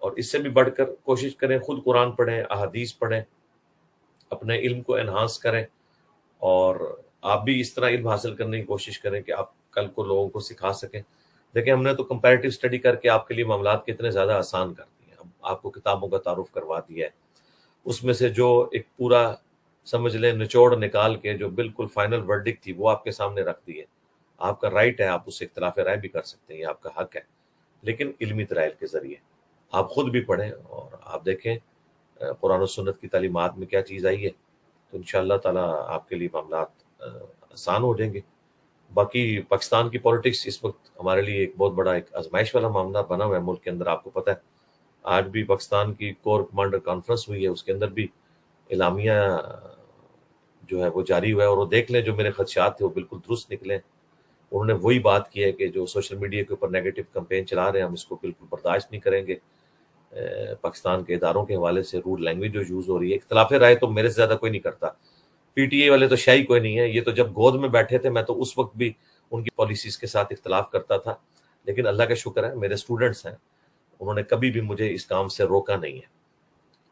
اور اس سے بھی بڑھ کر کوشش کریں خود قرآن پڑھیں، احادیث پڑھیں، اپنے علم کو انہانس کریں، اور آپ بھی اس طرح علم حاصل کرنے کی کوشش کریں کہ آپ کل کو لوگوں کو سکھا سکیں۔ دیکھیں ہم نے تو کمپیریٹیو اسٹڈی کر کے آپ کے لیے معاملات کتنے زیادہ آسان کر دیے ہیں، اب آپ کو کتابوں کا تعارف کروا دیا ہے، اس میں سے جو ایک پورا سمجھ لیں نچوڑ نکال کے جو بالکل فائنل ورڈکٹ تھی وہ آپ کے سامنے رکھ دی ہے۔ آپ کا رائٹ ہے، آپ اس سے اختلاف رائے بھی کر سکتے ہیں، یہ آپ کا حق ہے، لیکن علمی دلائل کے ذریعے آپ خود بھی پڑھیں اور آپ دیکھیں قرآن و سنت کی تعلیمات میں کیا چیز آئی ہے، تو انشاءاللہ تعالیٰ آپ کے لیے معاملات آسان ہو جائیں گے۔ باقی پاکستان کی پولیٹکس اس وقت ہمارے لیے ایک بہت بڑا ایک آزمائش والا معاملہ بنا ہوا ہے ملک کے اندر، آپ کو پتہ ہے آج بھی پاکستان کی کور کمانڈر کانفرنس ہوئی ہے، اس کے اندر بھی اعلامیہ جو ہے وہ جاری ہوا ہے، اور وہ دیکھ لیں جو میرے خدشات تھے وہ بالکل درست نکلے۔ انہوں نے وہی بات کی ہے کہ جو سوشل میڈیا کے اوپر نیگیٹو کمپین چلا رہے ہیں ہم اس کو بالکل برداشت نہیں کریں گے۔ پاکستان کے اداروں کے حوالے سے روڈ لینگویج جو یوز ہو رہی ہے، اختلاف رائے تو میرے سے زیادہ کوئی نہیں کرتا، پی ٹی اے والے تو شاہی کوئی نہیں ہے، یہ تو جب گود میں بیٹھے تھے میں تو اس وقت بھی ان کی پالیسیز کے ساتھ اختلاف کرتا تھا، لیکن اللہ کا شکر ہے میرے سٹوڈنٹس ہیں، انہوں نے کبھی بھی مجھے اس کام سے روکا نہیں ہے،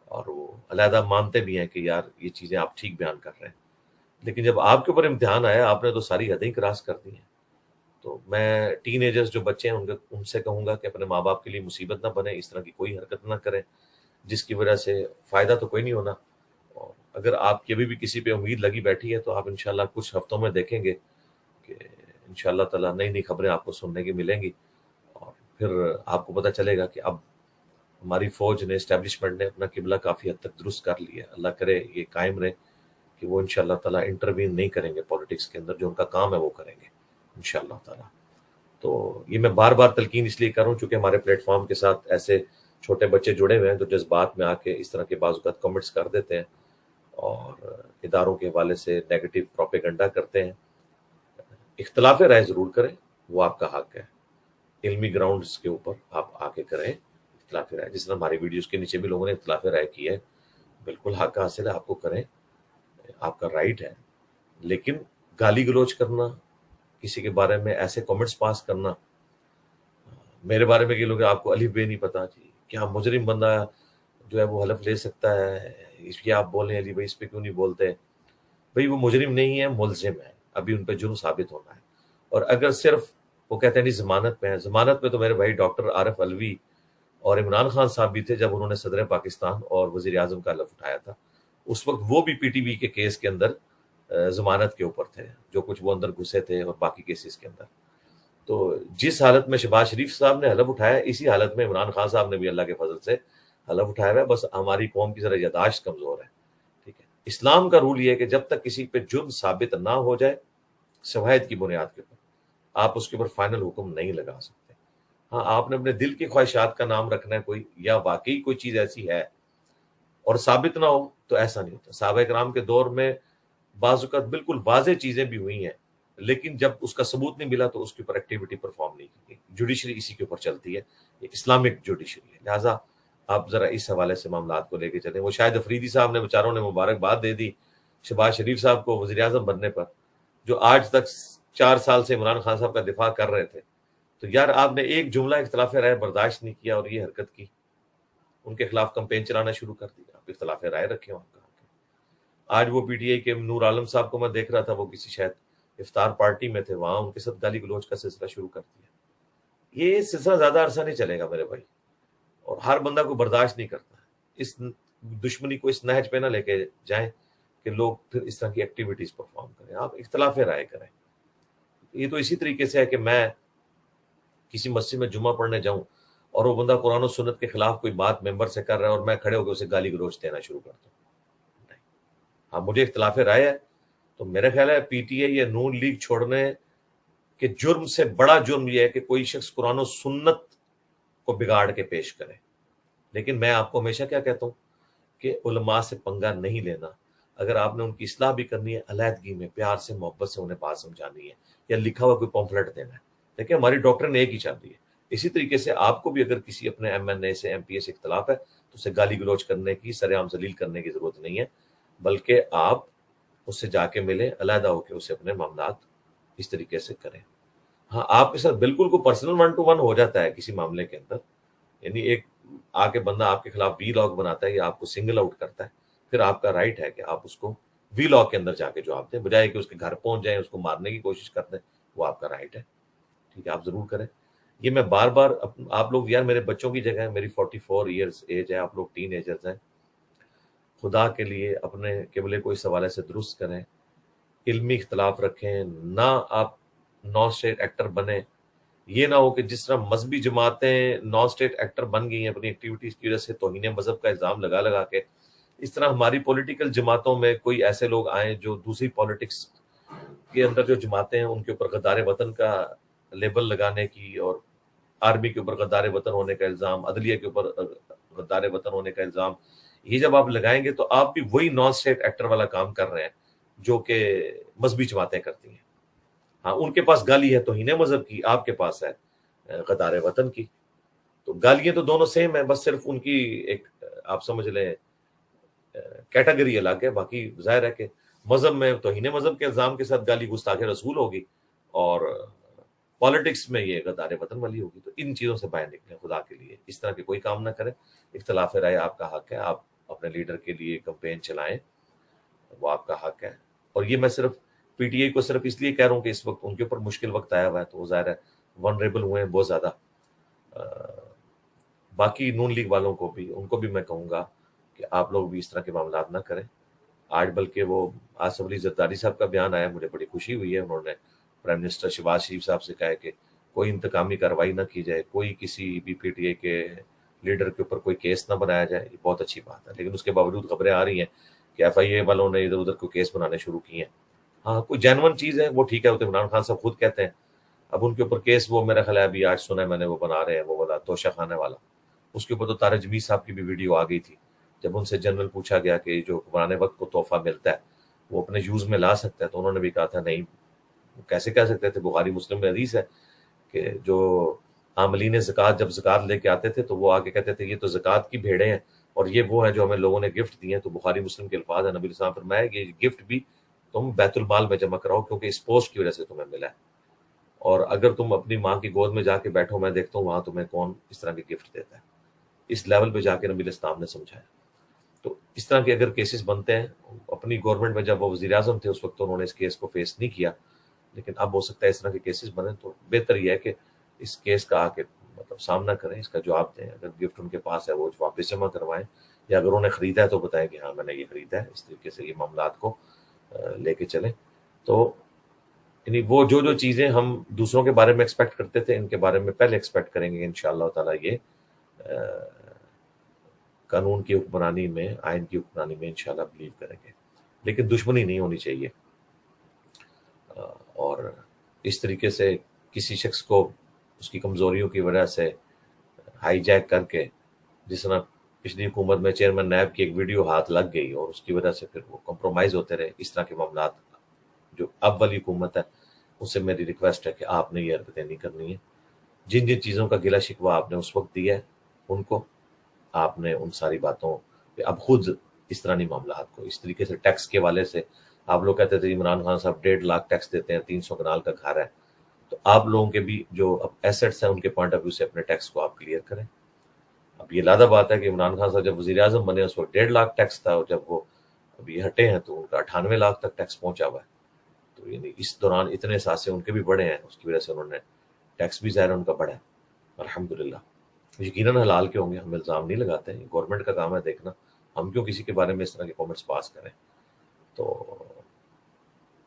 اور وہ علیحدہ مانتے بھی ہیں کہ یار یہ چیزیں آپ ٹھیک بیان کر رہے ہیں، لیکن جب آپ کے اوپر امتحان آیا آپ نے تو ساری حدیں کراس کر دی ہیں۔ تو میں ٹین ایجرز جو بچے ہیں ان سے کہوں گا کہ اپنے ماں باپ کے لیے مصیبت نہ بنے، اس طرح کی کوئی حرکت نہ کریں جس کی وجہ سے فائدہ تو کوئی نہیں ہونا، اور اگر آپ کی ابھی بھی کسی پہ امید لگی بیٹھی ہے تو آپ انشاءاللہ کچھ ہفتوں میں دیکھیں گے کہ انشاءاللہ تعالیٰ نئی نئی خبریں آپ کو سننے کی ملیں گی، اور پھر آپ کو پتہ چلے گا کہ اب ہماری فوج نے اسٹیبلشمنٹ نے اپنا قبلہ کافی حد تک درست کر لیا ہے۔ اللہ کرے یہ قائم رہے کہ وہ انشاءاللہ تعالیٰ انٹروین نہیں کریں گے پولیٹکس کے اندر، جو ان کا کام ہے وہ کریں گے انشاءاللہ تعالیٰ۔ تو یہ میں بار بار تلقین اس لیے کروں چونکہ ہمارے پلیٹ فارم کے ساتھ ایسے چھوٹے بچے جڑے ہوئے ہیں جو جذبات میں آ کے اس طرح کے بعض اوقات کمنٹس کر دیتے ہیں اور اداروں کے حوالے سے نیگیٹو پروپیگنڈا کرتے ہیں۔ اختلاف رائے ضرور کریں، وہ آپ کا حق ہے، علمی گراؤنڈز کے اوپر آپ آ کے کریں اختلاف رائے، جس طرح ہماری ویڈیوز کے نیچے بھی لوگوں نے اختلاف رائے کی ہے، بالکل حق حاصل ہے، آپ کو کریں، آپ کا رائٹ ہے، لیکن گالی گلوچ کرنا، کسی کے بارے میں ایسے کمنٹس پاس کرنا، میرے بارے میں کہ لوگ آپ کو الف بے نہیں پتا، جی کیا مجرم بندہ جو ہے وہ حلف لے سکتا ہے، اس کی آپ بولیں علی بھائی اس پہ کیوں نہیں بولتے؟ بھئی وہ مجرم نہیں ہے، ملزم ہے، ابھی ان پہ جرم ثابت ہونا ہے، اور اگر صرف وہ کہتے ہیں نہیں ضمانت میں ہے، ضمانت میں تو میرے بھائی ڈاکٹر عارف علوی اور عمران خان صاحب بھی تھے جب انہوں نے صدر پاکستان اور وزیر اعظم کا حلف اٹھایا تھا، اس وقت وہ بھی پی ٹی وی کے کیس کے اندر ضمانت کے اوپر تھے، جو کچھ وہ اندر گھسے تھے اور باقی کیسز کے اندر۔ تو جس حالت میں شہباز شریف صاحب نے حلف اٹھایا اسی حالت میں عمران خان صاحب نے بھی اللہ کے فضل سے حلف اٹھایا ہوا ہے، بس ہماری قوم کی ذرا یاداشت کمزور ہے، ٹھیک ہے۔ اسلام کا رول یہ ہے کہ جب تک کسی پہ جرم ثابت نہ ہو جائے شواہد کی بنیاد کے اوپر آپ اس کے اوپر فائنل حکم نہیں لگا سکتے۔ ہاں آپ نے اپنے دل کی خواہشات کا نام رکھنا ہے کوئی، یا واقعی کوئی چیز ایسی ہے اور ثابت نہ ہو تو ایسا نہیں ہوتا۔ صحابہ کرام کے دور میں بعض اوقات بالکل واضح چیزیں بھی ہوئی ہیں، لیکن جب اس کا ثبوت نہیں ملا تو اس کے اوپر ایکٹیویٹی پرفارم نہیں کی گئی۔ جوڈیشری اسی کے اوپر چلتی ہے، یہ اسلامک جوڈیشری ہے، لہٰذا آپ ذرا اس حوالے سے معاملات کو لے کے چلیں۔ وہ شاہد افریدی صاحب نے بیچاروں نے مبارکباد دے دی شہباز شریف صاحب کو وزیر اعظم بننے پر، جو آج تک 4 سال سے عمران خان صاحب کا دفاع کر رہے تھے، تو یار آپ نے ایک جملہ اختلاف رائے برداشت نہیں کیا اور یہ حرکت کی، ان کے خلاف کمپین چلانا شروع کر دی۔ آپ اختلاف رائے رکھیں وہاں کا۔ آج وہ پی ٹی آئی کے نور عالم صاحب کو میں دیکھ رہا تھا، وہ کسی شاید افطار پارٹی میں تھے، وہاں ان کے ساتھ گالی گلوچ کا سلسلہ شروع کر دیا۔ یہ سلسلہ زیادہ عرصہ نہیں چلے گا میرے بھائی، اور ہر بندہ کو برداشت نہیں کرتا ہے۔ اس دشمنی کو اس نہج پہ نہ لے کے جائیں کہ لوگ پھر اس طرح کی ایکٹیویٹیز پرفارم کریں، آپ اختلاف رائے کریں۔ یہ تو اسی طریقے سے ہے کہ میں کسی مسجد میں جمعہ پڑھنے جاؤں اور وہ بندہ قرآن و سنت کے خلاف کوئی بات ممبر سے کر رہا ہے اور میں کھڑے ہو کے اسے گالی گلوچ دینا شروع کر دوں، ہاں مجھے اختلاف رائے ہے تو میرا خیال ہے پی ٹی آئی یا نون لیگ چھوڑنے کے جرم سے بڑا جرم یہ ہے کہ کوئی شخص قرآن و سنت کو بگاڑ کے پیش کرے۔ لیکن میں آپ کو ہمیشہ کیا کہتا ہوں کہ علماء سے پنگا نہیں لینا، اگر آپ نے ان کی اصلاح بھی کرنی ہے علیحدگی میں پیار سے محبت سے انہیں بات سمجھانی ہے، یا لکھا ہوا کوئی پمفلٹ دینا ہے۔ دیکھیں ہماری ڈاکٹر نے ایک ہی چل رہی ہے، اسی طریقے سے آپ کو بھی اگر کسی اپنے ایم این اے سے ایم پی اے سے اختلاف ہے تو اسے گالی گلوچ کرنے کی سر عام ذلیل کرنے کی ضرورت نہیں ہے، بلکہ آپ اس سے جا کے ملیں، علیحدہ ہو کے اسے اپنے معاملات اس طریقے سے کریں۔ ہاں آپ کے ساتھ بالکل کوئی پرسنل 1 to 1 ہو جاتا ہے کسی معاملے کے اندر، یعنی ایک آ کے بندہ آپ کے خلاف وی لاگ بناتا ہے یا آپ کو سنگل آؤٹ کرتا ہے، پھر آپ کا رائٹ ہے کہ آپ اس کو وی لاگ کے اندر جا کے جواب دیں، بجائے کہ اس کے گھر پہنچ جائیں، اس کو مارنے کی کوشش کرتے ہیں، وہ آپ کا رائٹ ہے، ٹھیک ہے، آپ ضرور کریں۔ یہ میں بار بار آپ لوگ یار میرے بچوں کی جگہ ہے، میری 44 ایئرس ایج ہے، آپ لوگ ٹین ایجرز ہیں، خدا کے لیے اپنے قبلے کو اس حوالے سے درست کریں، علمی اختلاف رکھیں، نہ آپ نان اسٹیٹ ایکٹر بنیں۔ یہ نہ ہو کہ جس طرح مذہبی جماعتیں نان اسٹیٹ ایکٹر بن گئی ہیں اپنی ایکٹیویٹیز کی وجہ سے، توہین مذہب کا الزام لگا لگا کے، اس طرح ہماری پولیٹیکل جماعتوں میں کوئی ایسے لوگ آئیں جو دوسری پالیٹکس کے اندر جو جماعتیں ہیں ان کے اوپر غدار وطن کا لیبل لگانے کی، اور آرمی کے اوپر غدار وطن ہونے کا الزام، عدلیہ کے اوپر غدار وطن ہونے کا الزام، یہ جب آپ لگائیں گے تو آپ بھی وہی نان اسٹیٹ ایکٹر والا کام کر رہے ہیں جو کہ مذہبی جماعتیں کرتی ہیں۔ ہاں، ان کے پاس گالی ہے توہین مذہب کی، آپ کے پاس ہے غدار وطن کی، تو گالیاں تو دونوں سیم ہیں، بس صرف ان کی ایک آپ سمجھ لیں کیٹیگری الگ ہے، باقی ظاہر ہے کہ مذہب میں توہین مذہب کے الزام کے ساتھ گالی گستاخ رسول ہوگی، اور پالیٹکس میں یہ غدار وطن والی ہوگی۔ تو ان چیزوں سے باہر نکلیں خدا کے لیے، اس طرح کے کوئی کام نہ کریں۔ اختلاف رائے آپ کا حق ہے، آپ اپنے لیڈر کے لیے کمپین چلائیں، وہ آپ کا حق ہے۔ اور یہ میں صرف پی ٹی آئی کو صرف اس لیے کہہ رہا ہوں کہ اس وقت ان کے اوپر مشکل وقت آیا ہوا ہے، تو وہ ظاہر ہے ونریبل ہوئے ہیں بہت زیادہ۔ باقی نون لیگ والوں کو بھی، ان کو بھی میں کہوں گا کہ آپ لوگ بھی اس طرح کے معاملات نہ کریں۔ آج بلکہ وہ آصف علی زرداری صاحب کا بیان آیا، مجھے بڑی خوشی ہوئی ہے، انہوں نے پرائم منسٹر شہباز شریف صاحب سے کہا ہے کہ کوئی انتقامی کارروائی نہ کی جائے، کوئی کسی بھی پی ٹی آئی کے لیڈر کے اوپر کوئی کیس نہ بنایا جائے، یہ بہت اچھی بات ہے۔ لیکن اس کے باوجود خبریں آ رہی ہیں کہ ایف آئی اے والوں نے ادھر ادھر کوئی کیس بنانے شروع کیے ہیں۔ ہاں، کوئی جینون چیز ہے وہ ٹھیک ہے، وہ تو عمران خان صاحب خود کہتے ہیں۔ اب ان کے اوپر کیس وہ میرا خیال ہے ابھی آج سنا ہے میں نے، وہ بنا رہے ہیں وہ والا توشہ خانے والا، اس کے اوپر تو طارق جمیل صاحب کی بھی ویڈیو آ گئی تھی، جب ان سے جنرل پوچھا گیا کہ جو حکمران وقت کو تحفہ ملتا ہے وہ اپنے یوز میں لا سکتا ہے، تو انہوں نے بھی کہا تھا نہیں، کیسے کہہ سکتے تھے، بخاری مسلم میں حدیث ہے کہ جو عاملین زکوٰۃ جب زکوٰۃ لے کے آتے تھے تو وہ آ کے کہتے تھے یہ تو زکوٰۃ کی بھیڑیں ہیں، اور یہ وہ ہیں جو ہمیں لوگوں نے گفٹ دی ہیں، تو بخاری مسلم کے الفاظ ہیں، نبی علیہ السلام فرمایا کہ یہ گفٹ بھی تم بیت المال میں جمع کراؤ کیونکہ اس پوسٹ کی وجہ سے تمہیں ملا ہے، اور اگر تم اپنی ماں کی گود میں جا کے بیٹھو، میں دیکھتا ہوں وہاں تمہیں کون اس طرح کے گفٹ دیتا ہے۔ اس لیول پہ جا کے نبی علیہ السلام نے سمجھایا۔ تو اس طرح کے اگر کیسز بنتے ہیں، اپنی گورنمنٹ میں جب وہ وزیر اعظم تھے اس وقت تو انہوں نے اس کیس کو فیس نہیں کیا، لیکن اب ہو سکتا ہے اس طرح کے کیسز بنے، تو بہتر یہ ہے کہ اس کیس کا آ کے مطلب سامنا کریں، اس کا جواب دیں، اگر گفٹ ان کے پاس ہے وہ واپس جمع کروائیں، یا اگر انہوں نے خریدا ہے تو بتائیں کہ ہاں میں نے یہ خریدا ہے، اس طریقے سے یہ معاملات کو لے کے چلیں۔ تو یعنی وہ جو جو چیزیں ہم دوسروں کے بارے میں ایکسپیکٹ کرتے تھے، ان کے بارے میں پہلے ایکسپیکٹ کریں گے انشاءاللہ تعالیٰ، یہ قانون کی حکمرانی میں، آئین کی حکمرانی میں انشاءاللہ بلیو کریں گے، لیکن دشمنی نہیں ہونی چاہیے، اور اس طریقے سے کسی شخص کو اس کی کمزوریوں کی وجہ سے ہائی جیک کر کے، جس طرح پچھلی حکومت میں چیئرمین نیب کی ایک ویڈیو ہاتھ لگ گئی اور اس کی وجہ سے پھر وہ کمپرومائز ہوتے رہے، اس طرح کے معاملات جو اب والی حکومت ہے اس سے میری ریکویسٹ ہے کہ آپ نے یہ حرکتیں نہیں کرنی ہے۔ جن جن چیزوں کا گلہ شکوہ آپ نے اس وقت دیا ہے ان کو، آپ نے ان ساری باتوں پہ اب خود اس طرح نہیں معاملات کو، اس طریقے سے ٹیکس کے والے سے آپ لوگ کہتے تھے عمران خان صاحب 1.5 لاکھ ٹیکس دیتے ہیں، 300 کنال کا گھر ہے، تو آپ لوگوں کے بھی جو اب ایسٹس ہیں ان کے پوائنٹ آف ویو سے اپنے ٹیکس کو آپ کلیئر کریں۔ اب یہ لادہ بات ہے کہ عمران خان صاحب جب وزیر اعظم بنے اس وقت 1.5 لاکھ ٹیکس تھا، اور جب وہ ابھی ہٹے ہیں تو ان کا 98 لاکھ تک ٹیکس پہنچا ہوا ہے۔ تو یعنی اس دوران اتنے اثاثے ان کے بھی بڑے ہیں، اس کی وجہ سے انہوں نے ٹیکس بھی ظاہر ان کا بڑھا ہے، الحمدللہ۔ یقیناً حلال کے ہوں گے، ہم الزام نہیں لگاتے ہیں، گورنمنٹ کا کام ہے دیکھنا، ہم کیوں کسی کے بارے میں اس طرح کے کامنٹس پاس کریں۔ تو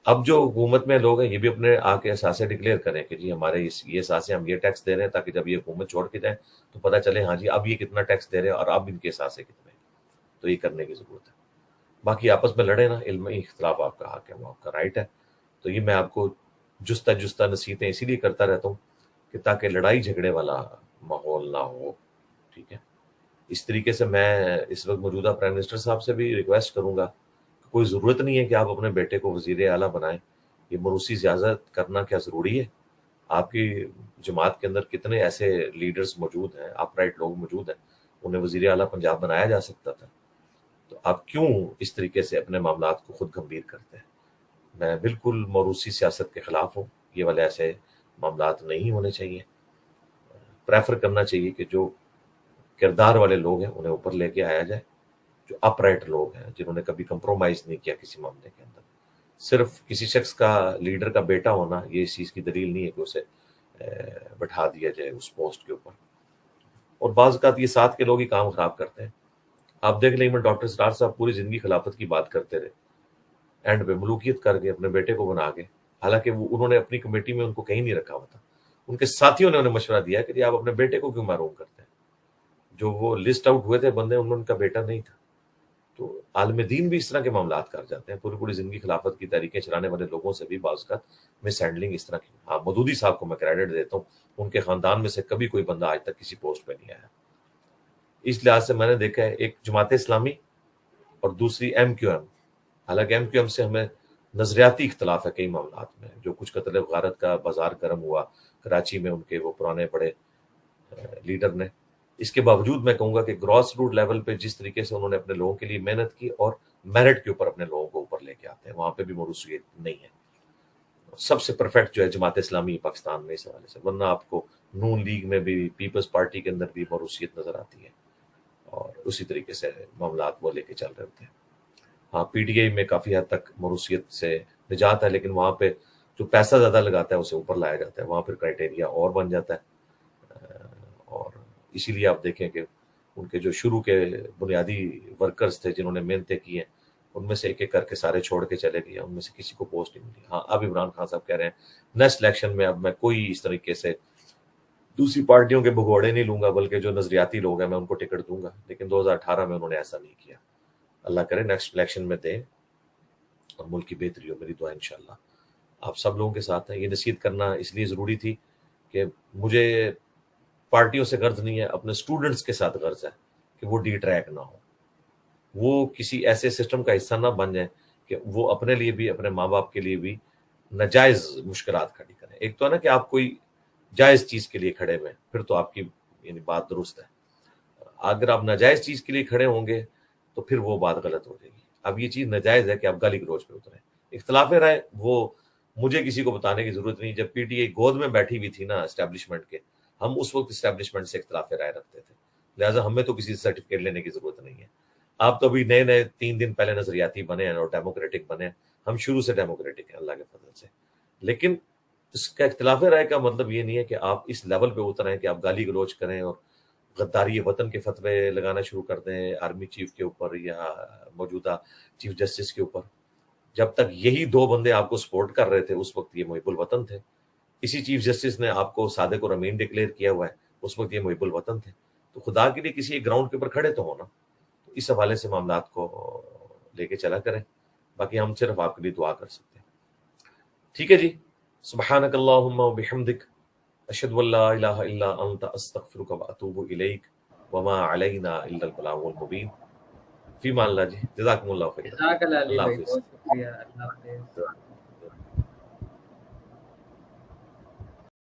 اب جو حکومت میں لوگ ہیں یہ بھی اپنے آ کے اثاثے ڈکلیئر کریں کہ جی ہمارے یہ اثاثے ہم یہ ٹیکس دے رہے ہیں، تاکہ جب یہ حکومت چھوڑ کے جائیں تو پتہ چلے ہاں جی اب یہ کتنا ٹیکس دے رہے ہیں اور اب ان کے اثاثے کتنے ہیں۔ تو یہ کرنے کی ضرورت ہے۔ باقی آپس میں لڑے نا، علمی اختلاف آپ کا حق ہے، وہ آپ کا رائٹ ہے۔ تو یہ میں آپ کو جستہ نصیحتیں اسی لیے کرتا رہتا ہوں کہ تاکہ لڑائی جھگڑے والا ماحول نہ ہو، ٹھیک ہے۔ اس طریقے سے میں اس وقت موجودہ پرائم منسٹر صاحب سے بھی ریکویسٹ کروں گا کہ کوئی ضرورت نہیں ہے کہ آپ اپنے بیٹے کو وزیر اعلیٰ بنائیں، یہ موروثی سیاست کرنا کیا ضروری ہے؟ آپ کی جماعت کے اندر کتنے ایسے لیڈرز موجود ہیں، اپ رائٹ لوگ موجود ہیں، انہیں وزیر اعلیٰ پنجاب بنایا جا سکتا تھا۔ تو آپ کیوں اس طریقے سے اپنے معاملات کو خود گمبھیر کرتے ہیں؟ میں بالکل موروثی سیاست کے خلاف ہوں، یہ والے ایسے معاملات نہیں ہونے چاہیے۔ پریفر کرنا چاہیے کہ جو کردار والے لوگ ہیں انہیں اوپر لے کے آیا جائے، جو اپ رائٹ لوگ ہیں جنہوں نے کبھی کمپرومائز نہیں کیا کسی معاملے کے اندر۔ صرف کسی شخص کا لیڈر کا بیٹا ہونا یہ اس چیز کی دلیل نہیں ہے کہ اسے بٹھا دیا جائے اس پوسٹ کے اوپر۔ اور بعض اوقات یہ ساتھ کے لوگ ہی کام خراب کرتے ہیں۔ آپ دیکھ لیں ڈاکٹر اسرار صاحب پوری زندگی خلافت کی بات کرتے رہے، اینڈ پہ ملوکیت کر کے اپنے بیٹے کو بنا کے، حالانکہ انہوں نے اپنی کمیٹی میں ان کو کہیں نہیں رکھا ہوا تھا، ان کے ساتھیوں نے انہیں مشورہ دیا کہ آپ اپنے بیٹے کو کیوں محروم کرتے ہیں؟ جو وہ لسٹ آؤٹ ہوئے تھے بندے ان کا بیٹا نہیں تھا۔ تو عالم دین بھی اس طرح کے معاملات کر جاتے ہیں، پوری زندگی خلافت کی تحریکیں چلانے والے لوگوں سے بھی بعض کا مس ہینڈلنگ اس طرح کی۔ ہاں، مودودی صاحب کو میں کریڈٹ دیتا ہوں، ان کے خاندان میں سے کبھی کوئی بندہ آج تک کسی پوسٹ پہ نہیں آیا۔ اس لحاظ سے میں نے دیکھا ہے ایک جماعت اسلامی اور دوسری ایم کیو ایم، حالانکہ ایم کیو ایم سے ہمیں نظریاتی اختلاف ہے کئی معاملات میں، جو کچھ قتل غارت کا بازار گرم ہوا کراچی میں ان کے وہ پرانے بڑے لیڈر نے، اس کے باوجود میں کہوں گا کہ گراس روٹ لیول پہ جس طریقے سے انہوں نے اپنے لوگوں کے لیے محنت کی اور میرٹ کے اوپر اپنے لوگوں کو اوپر لے کے آتے ہیں، وہاں پہ بھی موروثیت نہیں ہے۔ سب سے پرفیکٹ جو ہے جماعت اسلامی پاکستان میں اس حوالے سے، ورنہ آپ کو نون لیگ میں بھی، پیپلز پارٹی کے اندر بھی موروثیت نظر آتی ہے، اور اسی طریقے سے معاملات وہ لے کے چل رہے ہوتے ہیں۔ ہاں، پی ٹی آئی میں کافی حد تک موروثیت سے نجات ہے، لیکن وہاں پہ جو پیسہ زیادہ لگاتا ہے اسے اوپر لایا جاتا ہے، وہاں پھر کرائٹیریا اور بن جاتا ہے۔ اور اسی لیے آپ دیکھیں کہ ان کے جو شروع کے بنیادی ورکرز تھے جنہوں نے محنتیں کی ہیں، ان میں سے ایک ایک کر کے سارے چھوڑ کے چلے گئے، ان میں سے کسی کو پوسٹ نہیں ملی۔ ہاں، اب عمران خان صاحب کہہ رہے ہیں نیکسٹ الیکشن میں اب میں کوئی اس طریقے سے دوسری پارٹیوں کے بھگوڑے نہیں لوں گا، بلکہ جو نظریاتی لوگ ہیں میں ان کو ٹکٹ دوں گا، لیکن 2018 میں انہوں نے ایسا نہیں کیا۔ اللہ کرے نیکسٹ الیکشن میں دیں اور ملک کی بہتری ہو، میری دعا انشاءاللہ آپ سب لوگوں کے ساتھ ہے۔ یہ نصیحت کرنا اس لیے ضروری تھی کہ مجھے پارٹیوں سے غرض نہیں ہے، اپنے اسٹوڈنٹس کے ساتھ غرض ہے کہ وہ ڈی ٹریک نہ ہو، وہ کسی ایسے سسٹم کا حصہ نہ بن جائیں کہ وہ اپنے لیے بھی اپنے ماں باپ کے لیے بھی ناجائز مشکلات کھڑی کریں۔ ایک تو ہے نا کہ آپ کوئی جائز چیز کے لیے کھڑے ہوئے، پھر تو آپ کی یعنی بات درست ہے، اگر آپ ناجائز چیز کے لیے کھڑے ہوں گے تو پھر وہ بات غلط ہو جائے گی۔ اب یہ چیز ناجائز ہے کہ آپ گالی گلوچ پہ اتریں۔ اختلاف رائے وہ مجھے کسی کو بتانے کی ضرورت نہیں، جب پی ٹی آئی گود میں بیٹھی ہوئی تھی نا اسٹیبلشمنٹ کے، ہم اس وقت اسٹیبلشمنٹ سے اختلاف رائے رکھتے تھے، لہٰذا ہمیں تو کسی سے سرٹیفکیٹ لینے کی ضرورت نہیں ہے۔ آپ تو ابھی نئے 3 دن پہلے نظریاتی بنے ہیں اور ڈیموکریٹک بنے ہیں، ہم شروع سے ڈیموکریٹک ہیں اللہ کے فضل سے، لیکن اس کا اختلاف رائے کا مطلب یہ نہیں ہے کہ آپ اس لیول پہ اتریں کہ آپ گالی گلوچ کریں اور غداری وطن کے فتوے لگانا شروع کر دیں آرمی چیف کے اوپر یا موجودہ چیف جسٹس کے اوپر۔ جب تک یہی 2 بندے آپ کو سپورٹ کر رہے تھے اس وقت یہ محب الوطن تھے، اسی چیف جسٹس نے آپ کو صادق اور امین ڈکلیئر کیا ہوا ہے، اس وقت یہ محب الوطن تھے۔ تو خدا کے لیے کسی ایک گراؤنڈ کے اوپر کھڑے تو ہونا، تو اس حوالے سے معاملات کو لے کے چلا کریں، باقی ہم صرف آپ کے لیے دعا کر سکتے ہیں۔ ٹھیک ہے جی، سبحانک اللہم و بحمدک، اشہد ان لا الہ الا انت، استغفرک و اتوب الیک، وما علینا الا البلاغ المبین۔ فی امان اللہ جی، جزاکم اللہ خیر، جزاک اللہ علی اللہ بھائی، حافظ۔ بہت شکریہ، اللہ حافظ۔